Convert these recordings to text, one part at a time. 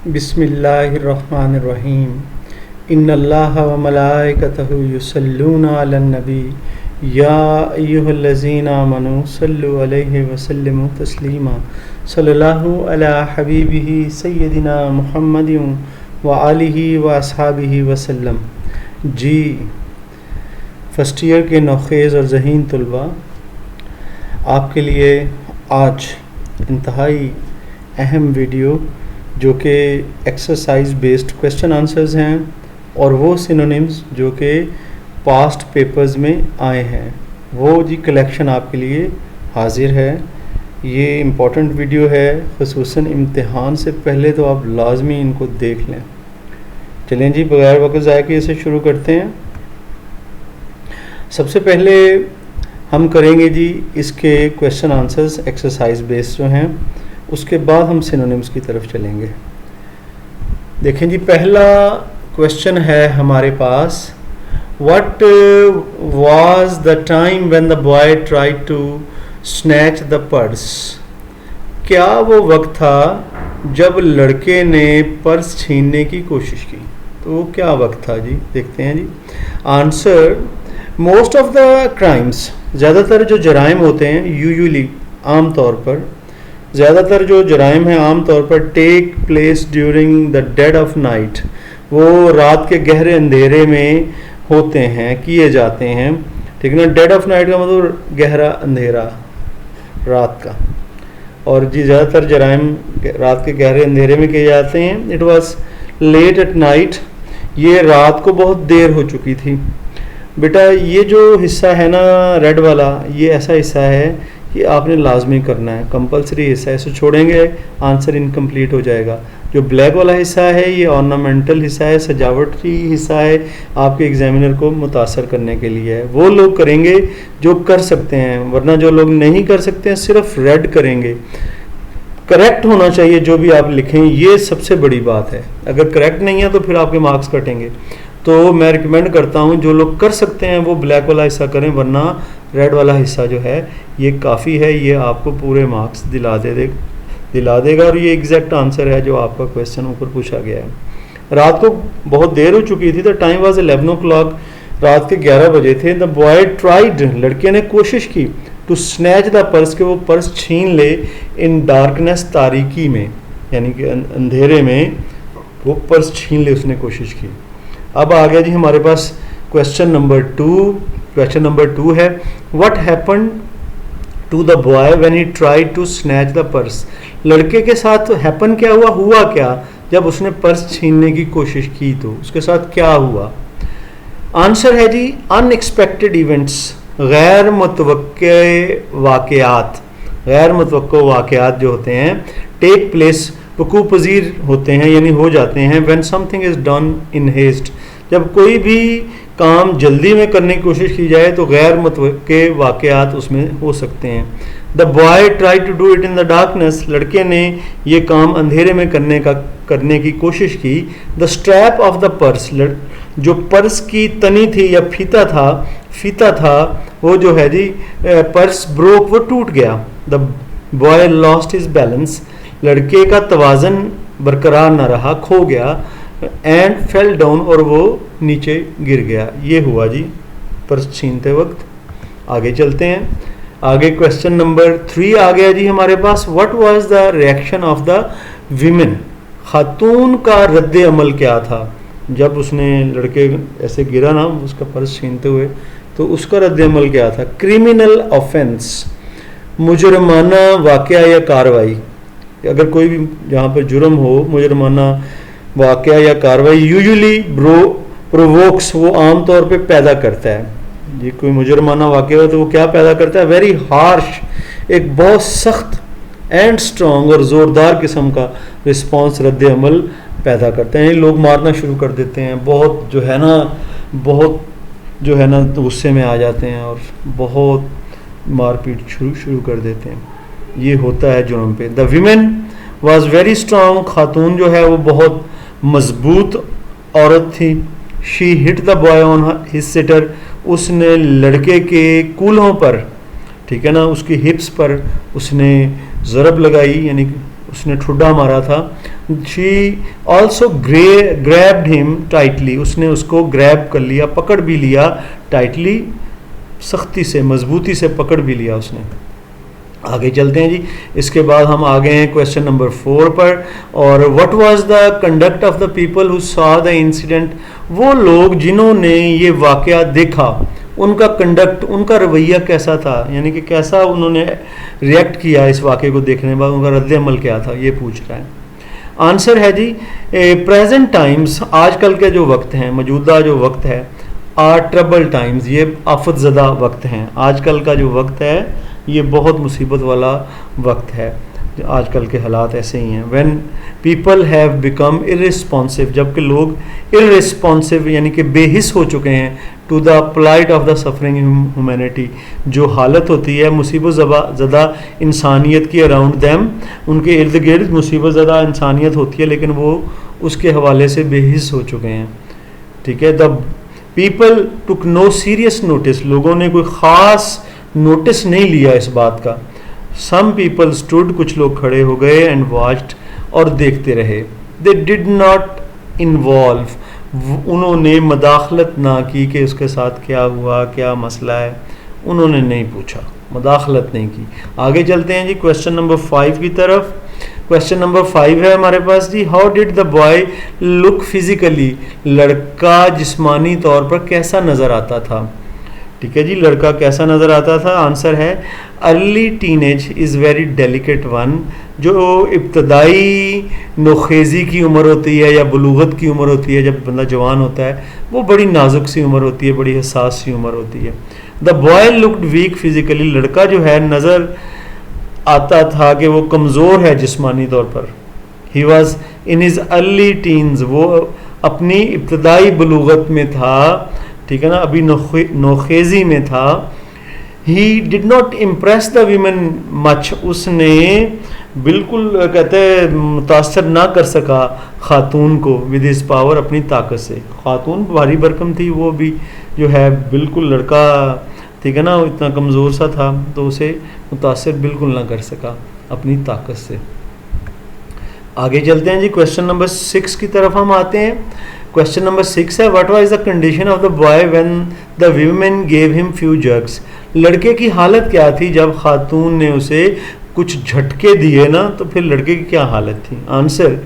बिस्मिल्लाहिर्रहमानिर्रहीम। इन्नल्लाह व मलाइकतहु युसल्लूना अलन नबी या अय्युहल्लज़ीना आमनू सल्लु अलैहि व सल्लिमू तस्लीमा। सल्लल्लाहु अला हबीबिही सय्यदिना मुहम्मदिन व आलिहि व अस्हाबिहि वसल्लम। जी फर्स्ट ईयर के नौखेज़ और ज़हीन तलबा, आपके लिए आज इंतहाई अहम वीडियो जो कि एक्सरसाइज बेस्ड क्वेश्चन आंसर्स हैं और वो सिनोनिम्स जो कि पास्ट पेपर्स में आए हैं, वो जी कलेक्शन आपके लिए हाजिर है। ये इम्पॉर्टेंट वीडियो है, ख़ुसूसन इम्तिहान से पहले तो आप लाजमी इनको देख लें। चलें जी, बगैर वक्त ज़ाया किए इसे शुरू करते हैं। सबसे पहले हम करेंगे जी इसके क्वेश्चन आंसर्स एक्सरसाइज बेस्ड जो हैं, उसके बाद हम सिनोनिम्स की तरफ चलेंगे। देखें जी, पहला क्वेश्चन है हमारे पास, what was the time when the boy tried to snatch the purse. क्या वो वक्त था जब लड़के ने पर्स छीनने की कोशिश की। तो वो क्या वक्त था जी, देखते हैं जी। Answer, most of the crimes, ज़्यादातर जो जराइम होते हैं यूजुअली आम तौर पर, ज़्यादातर जो जराइम हैं आम तौर पर take place during the dead of night, वो रात के गहरे अंधेरे में होते हैं, किए जाते हैं। ठीक है ना, डेड ऑफ नाइट का मतलब गहरा अंधेरा रात का, और जी ज़्यादातर जराइम रात के गहरे अंधेरे में किए जाते हैं। It was late at night, ये रात को बहुत देर हो चुकी थी। बेटा ये जो हिस्सा है ना रेड वाला, ये ऐसा हिस्सा है कि आपने लाजमी करना है, कंपलसरी हिस्सा है, इसे छोड़ेंगे आंसर इनकम्प्लीट हो जाएगा। जो ब्लैक वाला हिस्सा है ये ऑर्नामेंटल हिस्सा है, सजावटी हिस्सा है, आपके एग्जामिनर को मुतासर करने के लिए है। वो लोग करेंगे जो कर सकते हैं, वरना जो लोग नहीं कर सकते हैं सिर्फ रेड करेंगे। करेक्ट होना चाहिए जो भी आप लिखें, ये सबसे बड़ी बात है। अगर करेक्ट नहीं है तो फिर आपके मार्क्स कटेंगे। तो मैं रिकमेंड करता हूँ जो लोग कर सकते हैं वो ब्लैक वाला हिस्सा करें, वरना रेड वाला हिस्सा जो है ये काफ़ी है, ये आपको पूरे मार्क्स दिला देगा। और ये एग्जैक्ट आंसर है जो आपका क्वेश्चन ऊपर पूछा गया है। रात को बहुत देर हो चुकी थी, द टाइम वाज 11 o'clock, रात के 11 बजे थे। द बॉय ट्राइड, लड़के ने कोशिश की, टू स्नैच द पर्स, के वो पर्स छीन ले, इन डार्कनेस, तारीकी में, यानी कि अंधेरे में वो पर्स छीन ले, उसने कोशिश की। अब आ गया जी हमारे पास क्वेश्चन नंबर 2। क्वेश्चन नंबर 2 है, what happen to the boy when he tried to snatch the purse. लड़के के साथ हैपन क्या हुआ, हुआ क्या जब उसने पर्स छीनने की कोशिश की, तो उसके साथ क्या हुआ। आंसर है जी अनएक्सपेक्टेड इवेंट्स, गैर मुतवक्के वाक़यात। गैर मुतवक्के वाक़यात जो होते हैं टेक प्लेस, वकूअ पज़ीर होते हैं, यानी हो जाते हैं। When something is done in haste, जब कोई भी काम जल्दी में करने की कोशिश की जाए तो गैर मुतवक्के वाक़यात उसमें हो सकते हैं। The boy try to do it in the darkness, लड़के ने ये काम अंधेरे में करने की कोशिश की। The strap of the purse, जो पर्स की तनी थी या फीता था वो जो है जी पर्स ब्रोक, वो टूट गया। The boy lost his balance, लड़के का तवाज़न बरकरार न रहा, खो गया। एंड फेल डाउन, और वो नीचे गिर गया। ये हुआ जी पर्स छीनते वक्त। आगे चलते हैं, आगे क्वेश्चन नंबर 3 आ गया जी हमारे पास, what was the reaction of the women. खातून का रद्द अमल क्या था जब उसने, लड़के ऐसे गिरा ना उसका पर्स छीनते हुए, तो उसका रद्द अमल क्या था। क्रिमिनल ऑफेंस, मुजरमाना वाक़या या कार्रवाई। अगर कोई भी जहाँ पर जुर्म हो, मुजरमाना वाक़या या कार्रवाई, यूजुअली प्रोवोक्स, वो आम तौर पे पैदा करता है। ये कोई मुजरमाना वाक़या हो तो वो क्या पैदा करता है, वेरी हार्श, एक बहुत सख्त एंड स्ट्रॉन्ग और ज़ोरदार किस्म का रिस्पॉन्स, रद्द अमल पैदा करते हैं। लोग मारना शुरू कर देते हैं, बहुत जो है ना गुस्से में आ जाते हैं और बहुत मारपीट शुरू कर देते हैं। ये होता है जुर्म पे। The women was very strong, खातून जो है वो बहुत मजबूत औरत थी। She hit the boy on his sitter, उसने लड़के के कूल्हों पर, ठीक है ना, उसकी हिप्स पर उसने ज़रब लगाई, यानी उसने ठुड्डा मारा था। She also grabbed him tightly, उसने उसको ग्रैब कर लिया, पकड़ भी लिया टाइटली, सख्ती से, मजबूती से पकड़ भी लिया उसने। आगे चलते हैं जी। इसके बाद हम आ गए हैं क्वेश्चन नंबर 4 पर। और what was the conduct of the people who saw the incident, वो लोग जिन्होंने ये वाकया देखा, उनका कंडक्ट, उनका रवैया कैसा था, यानी कि कैसा उन्होंने रिएक्ट किया इस वाकये को देखने के बाद, उनका रद्द अमल क्या था, ये पूछ रहा है। आंसर है जी प्रेजेंट टाइम्स, आजकल के जो वक्त हैं, मौजूदा जो वक्त है, आर ट्रबल टाइम्स, ये आफत ज़दा वक्त हैं। आजकल का जो वक्त है ये बहुत मुसीबत वाला वक्त है, आजकल के हालात ऐसे ही हैं। When people have become irresponsible, जबकि लोग इररिस्पॉन्सिव यानी कि बेहिस हो चुके हैं, to the plight of the suffering humanity, जो हालत होती है मुसीबत ज़दा इंसानियत की अराउंड दैम, उनके इर्द गिर्द मुसीबत ज़दा इंसानियत होती है लेकिन वो उसके हवाले से बेहिस हो चुके हैं। ठीक है। The people took no serious notice, लोगों ने कोई ख़ास नोटिस नहीं लिया इस बात का। सम पीपल स्टूड, कुछ लोग खड़े हो गए, एंड वॉच्ड, और देखते रहे। दे डिड नॉट इन्वॉल्व, उन्होंने मदाखलत ना की कि उसके साथ क्या हुआ, क्या मसला है, उन्होंने नहीं पूछा, मदाखलत नहीं की। आगे चलते हैं जी क्वेश्चन नंबर 5 की तरफ। क्वेश्चन नंबर 5 है हमारे पास जी, how did the boy look physically, लड़का जिस्मानी तौर पर कैसा नज़र आता था। ठीक है जी, लड़का कैसा नज़र आता था। आंसर है early teenage is very delicate one, जो इब्तदाई नोखेज़ी की उम्र होती है या बलूगत की उम्र होती है, जब बंदा जवान होता है, वो बड़ी नाजुक सी उम्र होती है, बड़ी हसास सी उम्र होती है। The boy looked weak physically, लड़का जो है नज़र आता था कि वो कमज़ोर है जिस्मानी तौर पर। He was in his early teens, वो अपनी इब्तदाई बलूगत में था, ठीक है ना, अभी नोखेज़ी में था। ही did not impress the women much, उसने बिल्कुल कहते हैं मुतासर ना कर सका खातून को विद हिज पावर, अपनी ताकत से। खातून भारी भरकम थी, वो भी जो है बिल्कुल लड़का, ठीक है ना, इतना कमज़ोर सा था तो उसे मुतासर बिल्कुल ना कर सका अपनी ताकत से। आगे चलते हैं जी क्वेश्चन नंबर 6 की तरफ हम आते हैं। क्वेश्चन नंबर 6 है, what was the condition of the boy when the women gave him few jerks, लड़के की हालत क्या थी जब खातून ने उसे कुछ झटके दिए ना, तो फिर लड़के की क्या हालत थी। Answer,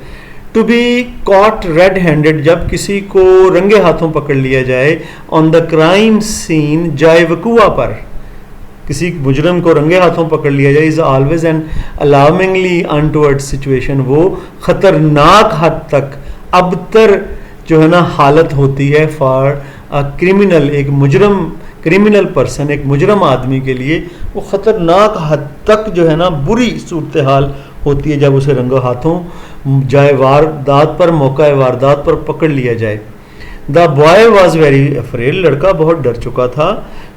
to be caught red handed, जब किसी को रंगे हाथों पकड़ लिया जाए, ऑन द क्राइम सीन, जाए वकूआ पर, किसी मुजरम को रंगे हाथों पकड़ लिया जाए, is always an alarmingly untoward situation, वो ख़तरनाक हद तक अबतर जो है ना हालत होती है फॉर अ क्रिमिनल, एक मुजरम, क्रिमिनल पर्सन, एक मुजरम आदमी के लिए वो ख़तरनाक हद तक जो है ना बुरी सूरत हाल होती है जब उसे रंगे हाथों जाए वारदात पर, मौका वारदात पर पकड़ लिया जाए। The boy was very afraid, लड़का बहुत डर चुका था।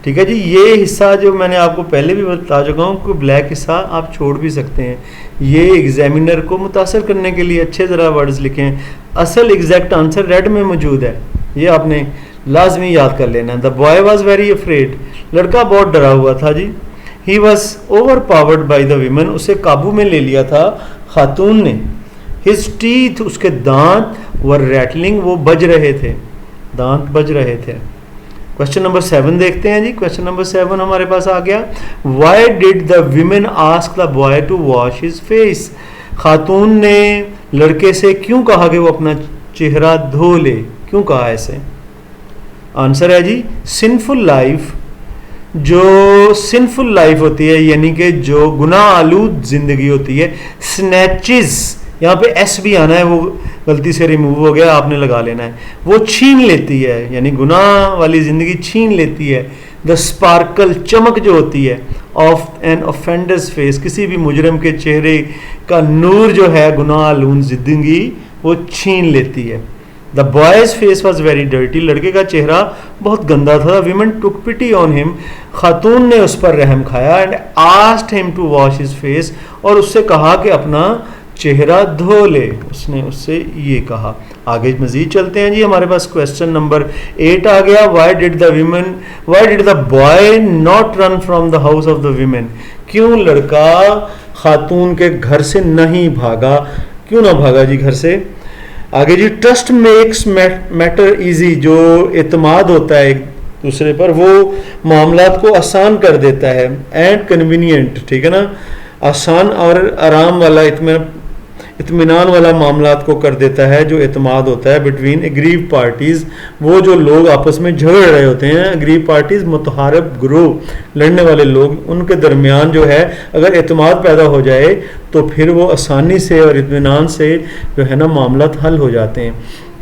ठीक है जी, ये हिस्सा जो मैंने आपको पहले भी बता चुका हूँ कि ब्लैक हिस्सा आप छोड़ भी सकते हैं, ये एग्जामिनर को मुतासर करने के लिए अच्छे ज़रा वर्ड्स लिखें। असल एग्जैक्ट आंसर रेड में मौजूद है, ये आपने लाजमी याद कर लेना। The boy was very afraid, लड़का बहुत डरा हुआ था जी। He was overpowered by the women, उसे काबू में ले लिया था खातून ने। हिज टीथ, उसके दांत, वर रैटलिंग, वो बज रहे थे, दांत बज रहे थे। क्वेश्चन नंबर 7 देखते हैं जी। क्वेश्चन नंबर 7 हमारे पास आ गया, why did the women ask the boy to wash his face, खातून ने लड़के से क्यों कहा कि वो अपना चेहरा धो ले, क्यों कहा ऐसे। आंसर है जी, सिंफुल लाइफ, जो सिंफुल लाइफ होती है यानी कि जो गुनाह आलूद जिंदगी होती है, स्नैचेस, यहाँ पे एस भी आना है, वो गलती से रिमूव हो गया, आपने लगा लेना है, वो छीन लेती है, यानी गुनाह वाली ज़िंदगी छीन लेती है। द स्पार्कल, चमक जो होती है, ऑफ एन ऑफेंडर्स फेस, किसी भी मुजरम के चेहरे का नूर जो है गुनाह आलूद जिंदगी वो छीन लेती है। The boy's face was very dirty, लड़के का चेहरा बहुत गंदा था। Women took pity on him, खातून ने उस पर रहम खाया, and asked him to wash his face, और उससे कहा कि अपना चेहरा धो ले, उसने उससे ये कहा। आगे मजीद चलते हैं जी, हमारे पास क्वेश्चन नंबर 8 आ गया, why did the boy not run from the house of the women, क्यों लड़का खातून के घर से नहीं भागा। क्यों ना भागा जी घर से? आगे जी, ट्रस्ट मेक्स मैटर इजी, जो एतमाद होता है एक दूसरे पर वो मामलात को आसान कर देता है। एंड कन्वीनियंट, ठीक है ना, आसान और आराम वाला, इत्मीनान वाला मामलात को कर देता है जो एतमाद होता है बिटवीन एग्रीव पार्टीज, वो जो लोग आपस में झगड़ रहे होते हैं। एग्रीव पार्टीज मुतहारब ग्रोह, लड़ने वाले लोग, उनके दरमियान जो है अगर एतमाद पैदा हो जाए तो फिर वो आसानी से और इत्मीनान से जो है ना मामलात हल हो जाते हैं।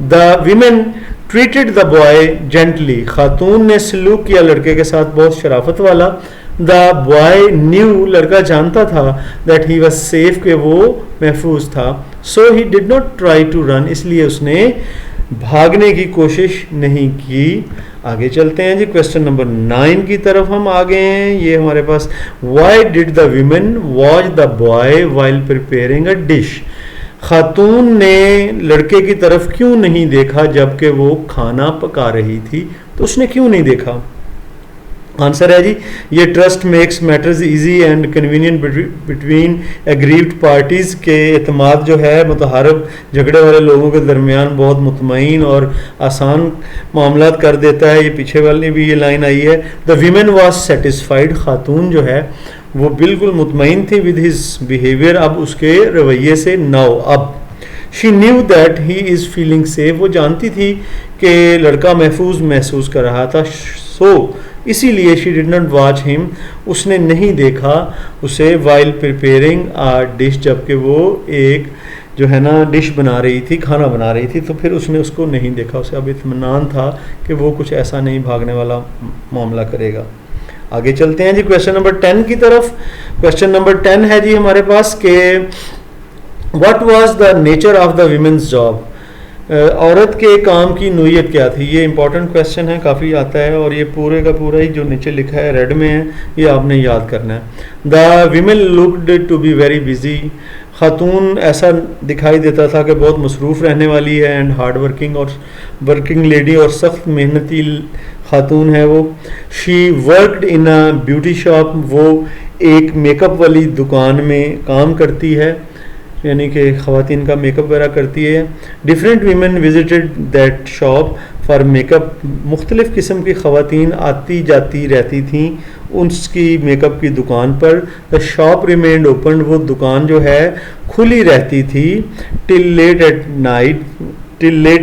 The women treated the boy gently, खातून ने सलूक किया लड़के के साथ बहुत शराफत वाला। द बॉय न्यू, लड़का जानता था, दैट ही वॉज सेफ, के वो महफूज था। So he did not try to run, इसलिए उसने भागने की कोशिश नहीं की। आगे चलते हैं जी, क्वेश्चन नंबर 9 की तरफ हम आ गए हैं। ये हमारे पास, why did the women watch the boy while preparing a dish, खातून ने लड़के की तरफ क्यों नहीं देखा जबकि वो खाना पका रही थी? तो उसने क्यों नहीं देखा? आंसर है जी, ये trust makes matters easy and convenient between aggrieved parties, के एतमाद जो है मुतहारब झगड़े वाले लोगों के दरमियान बहुत मुतमईन और आसान मामलात कर देता है। ये पीछे वाली भी ये लाइन आई है। द वीमेन वाज सेटिस्फाइड, खातून जो है वो बिल्कुल मुतमईन थी विद हिज बिहेवियर, अब उसके रवैये से। नाउ, अब she knew that he is feeling safe, वो जानती थी कि लड़का महफूज महसूस कर रहा था। सो इसीलिए she did not watch him, उसने नहीं देखा उसे वाइल प्रिपेयरिंग आ डिश, जबकि वो एक जो है ना डिश बना रही थी, खाना बना रही थी, तो फिर उसने उसको नहीं देखा। उसे अब इत्मीनान था कि वो कुछ ऐसा नहीं भागने वाला मामला करेगा। आगे चलते हैं जी क्वेश्चन नंबर 10 की तरफ। क्वेश्चन नंबर 10 है जी हमारे पास के what was the nature of the women's job, औरत के काम की नोयत क्या थी? ये इंपॉर्टेंट क्वेश्चन है, काफ़ी आता है, और ये पूरे का पूरा ही जो नीचे लिखा है रेड में है, ये आपने याद करना है। The women looked to be very busy, खातून ऐसा दिखाई देता था कि बहुत मसरूफ़ रहने वाली है। एंड हार्ड वर्किंग, और वर्किंग लेडी, और सख्त मेहनती खातून है वो। She worked in a beauty shop, वो एक मेकअप वाली दुकान में काम करती है, यानी कि ख़वातीन का मेकअप वगैरह करती है। Different women visited that shop for makeup, मुख्तलिफ़ किस्म की ख़वातीन आती जाती रहती थीं उसकी मेकअप की दुकान पर। द शॉप रिमेन्ड ओपन, वो दुकान जो है खुली रहती थी। टिल लेट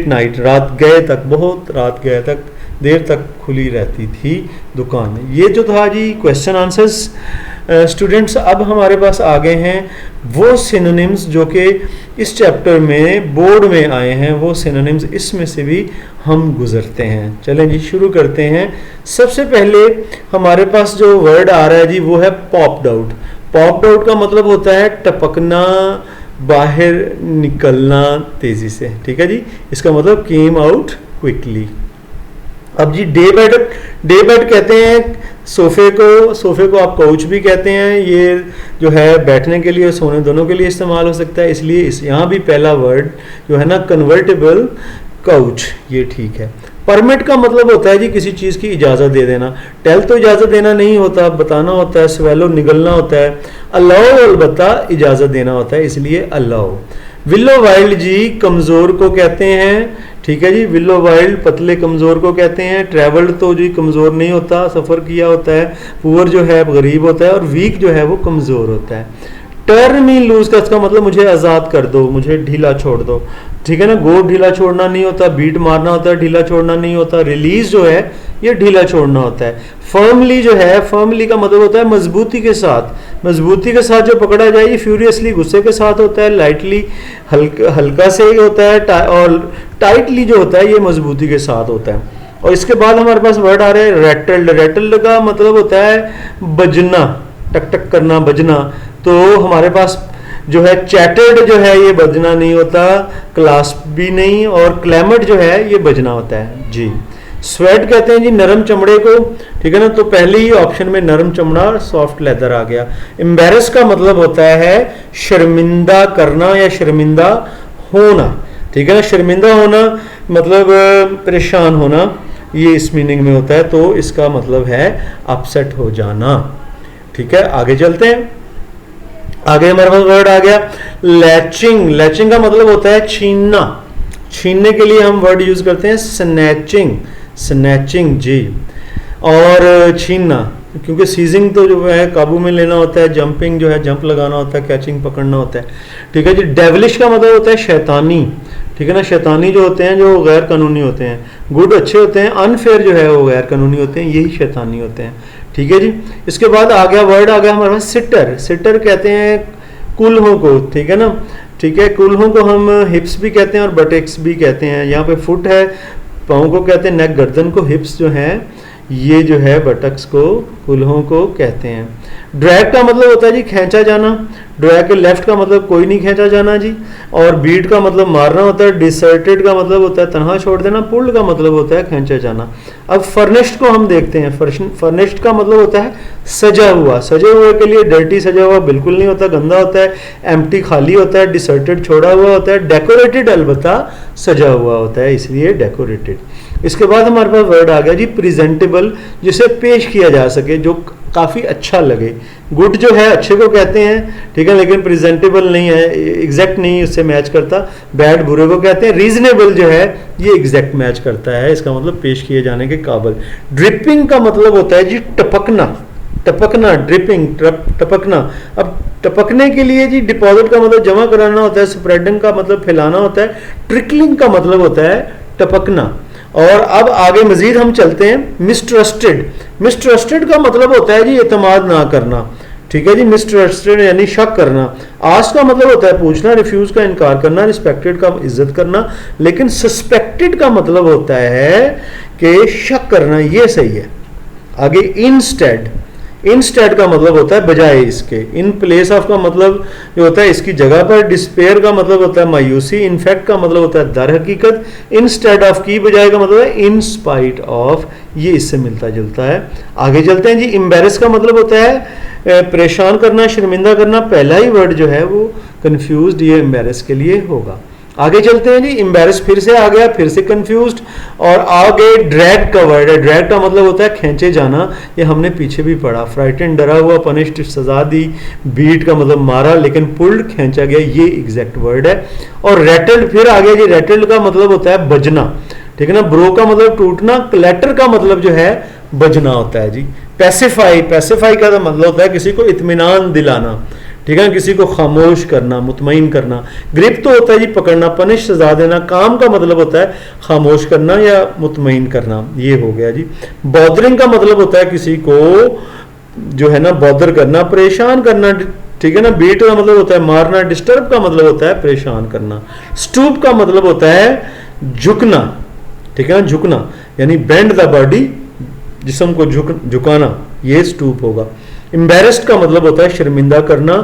नाइट, रात गए तक, बहुत रात गए तक, देर तक खुली रहती थी दुकान। ये जो था जी क्वेश्चन आंसर्स स्टूडेंट्स। अब हमारे पास आ गए हैं वो सिनोनिम्स जो कि इस चैप्टर में बोर्ड में आए हैं, वो सिनोनिम्स इसमें से भी हम गुजरते हैं। चलें जी शुरू करते हैं। सबसे पहले हमारे पास जो वर्ड आ रहा है जी वो है पॉप्ड आउट। पॉप्ड आउट का मतलब होता है टपकना, बाहर निकलना तेजी से, ठीक है जी। इसका मतलब केम आउट क्विकली। अब जी डे बेड कहते हैं सोफे को आप काउच भी कहते हैं। ये जो है बैठने के लिए और सोने दोनों के लिए इस्तेमाल हो सकता है, इसलिए यहाँ भी पहला वर्ड जो है ना कन्वर्टेबल काउच, ये ठीक है। परमिट का मतलब होता है जी किसी चीज़ की इजाज़त दे देना। टेल तो इजाज़त देना नहीं होता, बताना होता है। स्वेलो निगलना होता है। अलाउ अलबत्ता इजाज़त देना होता है, इसलिए अलाउ। विलो वाइल्ड जी कमज़ोर को कहते हैं, ठीक है जी। विलो वाइल्ड पतले कमज़ोर को कहते हैं। ट्रैवल्ड तो जी कमज़ोर नहीं होता, सफ़र किया होता है। पुअर जो है गरीब होता है, और वीक जो है वो कमज़ोर होता है। टर्न मी लूज का इसका मतलब मुझे आज़ाद कर दो, मुझे ढीला छोड़ दो, ठीक है ना। गोड ढीला छोड़ना नहीं होता, बीट मारना होता है, ढीला छोड़ना नहीं होता। रिलीज जो है ये ढीला छोड़ना होता है। फर्मली जो है, फर्मली का मतलब होता है मजबूती के साथ। मजबूती के साथ जो पकड़ा जाए, ये फ्यूरियसली गुस्से के साथ होता है। लाइटली हल्का से होता है, और टाइटली जो होता है ये मजबूती के साथ होता है। और इसके बाद हमारे पास वर्ड आ रहा है रैटल्ड। रैटल्ड का मतलब होता है बजना, टक टक करना, बजना। तो हमारे पास जो है चैटर्ड जो है ये बजना नहीं होता, क्लास भी नहीं, और क्लैमट जो है ये बजना होता है जी। स्वेट कहते हैं जी नरम चमड़े को, ठीक है ना। तो पहले ही ऑप्शन में नरम चमड़ा, सॉफ्ट लेदर आ गया। एम्बेरस का मतलब होता है शर्मिंदा करना या शर्मिंदा होना, ठीक है ना। शर्मिंदा होना मतलब परेशान होना, ये इस मीनिंग में होता है। तो इसका मतलब है अपसेट हो जाना, ठीक है। आगे चलते हैं। आगे हमारे पास वर्ड आ गया लैचिंग। लैचिंग का मतलब होता है छीनना। छीनने के लिए हम वर्ड यूज करते हैं स्नैचिंग। स्नैचिंग जी। और छीनना, क्योंकि सीजिंग तो जो है काबू में लेना होता है, जंपिंग जो है जंप लगाना होता है, कैचिंग पकड़ना होता है। ठीक है जी। डेविलिश का मतलब होता है शैतानी। ठीक है ना। शैतानी जो होते हैं जो गैर कानूनी होते हैं, गुड अच्छे होते हैं, अनफेयर जो है वो गैर कानूनी होते हैं, यही शैतानी होते हैं। ठीक है जी। इसके बाद आ गया वर्ड आ गया हमारे पास सिटर। सिटर कहते हैं कुल्हों को। ठीक है ना। ठीक है। कुल्हों को हम हिप्स भी कहते हैं और बटेक्स भी कहते हैं। यहाँ पे फुट है, पाँव को कहते हैं, नेक गर्दन को, हिप्स जो हैं ये जो है बटक्स को, कुल्हों को कहते हैं। ड्रैग का मतलब होता है जी खींचा जाना। ड्रैग के लेफ्ट का मतलब कोई नहीं खींचा जाना जी। और बीट का मतलब मारना होता है। डिसर्टेड का मतलब होता है तनहा छोड़ देना। पुल्ड का मतलब होता है खींचा जाना। अब फर्निश्ड को हम देखते हैं। फर्निश्ड का मतलब होता है सजा हुआ। सजे हुए के लिए डर्टी सजा हुआ बिल्कुल नहीं होता, गंदा होता है। एम्प्टी खाली होता है। डिसर्टेड छोड़ा हुआ होता है। डेकोरेटेड अलबत्ता सजा हुआ होता है, इसलिए डेकोरेटेड। इसके बाद हमारे पास वर्ड आ गया जी प्रेजेंटेबल, जिसे पेश किया जा सके, जो काफ़ी अच्छा लगे। गुड जो है अच्छे को कहते हैं, ठीक है, लेकिन प्रेजेंटेबल नहीं है, एग्जैक्ट नहीं उससे मैच करता। बैड बुरे को कहते हैं। रीजनेबल जो है ये एग्जैक्ट मैच करता है, इसका मतलब पेश किए जाने के काबिल। ड्रिपिंग का मतलब होता है जी टपकना। टपकना, ड्रिपिंग, टपकना। अब टपकने के लिए जी डिपॉजिट का मतलब जमा कराना होता है। स्प्रेडिंग का मतलब फैलाना होता है। ट्रिकलिंग का मतलब होता है टपकना। और अब आगे मजीद हम चलते हैं मिसट्रस्टेड। मिसट्रस्टेड का मतलब होता है जी एतमाद ना करना। ठीक है जी। मिसट्रस्टेड यानी शक करना। आस्क का मतलब होता है पूछना। रिफ्यूज का इनकार करना। रिस्पेक्टेड का इज्जत करना। लेकिन सस्पेक्टेड का मतलब होता है कि शक करना, ये सही है। आगे इंस्टेड। इंस्टेड का मतलब होता है बजाय इसके। इन प्लेस ऑफ का मतलब जो होता है इसकी जगह पर। डिस्पेयर का मतलब होता है मायूसी। इनफैक्ट का मतलब होता है दर हकीकत। इंस्टेड ऑफ की बजाय का मतलब है इन स्पाइट ऑफ, ये इससे मिलता जुलता है। आगे चलते हैं जी। एम्बेरस का मतलब होता है परेशान करना, शर्मिंदा करना। पहला ही वर्ड जो है वो कंफ्यूज्ड, ये एम्बेरस के लिए होगा। आगे चलते हैं जी। एम्बेरस फिर से आ गया, फिर से कंफ्यूज्ड। और आगे ड्रैग का वर्ड है। ड्रैग का मतलब होता है खींचे जाना, ये हमने पीछे भी पढ़ा। फ्राइटन डरा हुआ, पनिश्ड सजा दी। बीट का मतलब मारा, लेकिन पुल्ड खींचा गया, ये एग्जैक्ट वर्ड है। और रेटल्ड फिर आ गया जी। रेटल्ड का मतलब होता है बजना। ठीक है ना। ब्रो का मतलब टूटना। क्लैटर का मतलब जो है बजना होता है जी। पैसिफाई, पैसिफाई का मतलब होता है किसी को इत्मीनान दिलाना। ठीक है, किसी को खामोश करना, मुतमईन करना। ग्रिप तो होता है जी पकड़ना। पनिश सजा देना। काम का मतलब होता है खामोश करना या मुतमईन करना, ये हो गया जी। बॉदरिंग का मतलब होता है किसी को जो है ना बॉदर करना, परेशान करना। ठीक है ना। बीट का मतलब होता है मारना। डिस्टर्ब का मतलब होता है परेशान करना। स्टूप का मतलब होता है झुकना। ठीक है ना। झुकना यानी बेंड द बॉडी, जिस्म को झुकाना, ये स्टूप होगा। एम्बेरस्ड का मतलब होता है शर्मिंदा करना।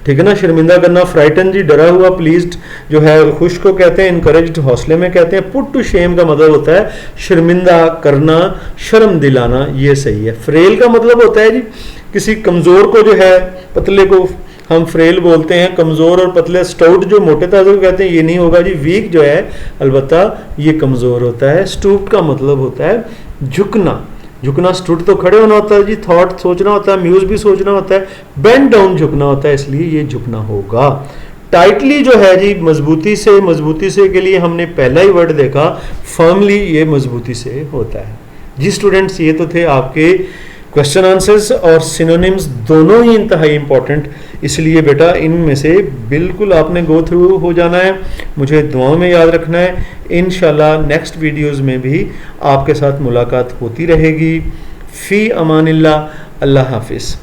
ठीक है ना। शर्मिंदा करना। फ्राइटन जी डरा हुआ। प्लीज्ड जो है खुश को कहते हैं। इनकरेज्ड हौसले में कहते हैं। पुट टू शेम का मतलब होता है शर्मिंदा करना, शर्म दिलाना, ये सही है। फ्रेल का मतलब होता है जी किसी कमजोर को जो है, पतले को हम फ्रेल बोलते हैं, कमजोर और पतले। स्टाउट जो मोटे ताजे को कहते हैं, ये नहीं होगा जी। वीक जो है अलबत्ता ये कमजोर होता है। स्टूप का मतलब होता है झुकना। झुकना, स्टूड तो खड़े होना होता है जी। थॉट सोचना होता है। म्यूज भी सोचना होता है। बेंड डाउन झुकना होता है, इसलिए ये झुकना होगा। टाइटली जो है जी मजबूती से, मजबूती से के लिए हमने पहला ही वर्ड देखा फर्मली, ये मजबूती से होता है जी। स्टूडेंट्स ये तो थे आपके क्वेश्चन आंसर्स और सिनोनिम्स, दोनों ही इंतहाई इंपॉर्टेंट, इसलिए बेटा इनमें से बिल्कुल आपने गो थ्रू हो जाना है। मुझे दुआओं में याद रखना है। इंशाल्लाह नेक्स्ट वीडियोस में भी आपके साथ मुलाकात होती रहेगी। फ़ी अमानिल्लाह। अल्लाह हाफिज़।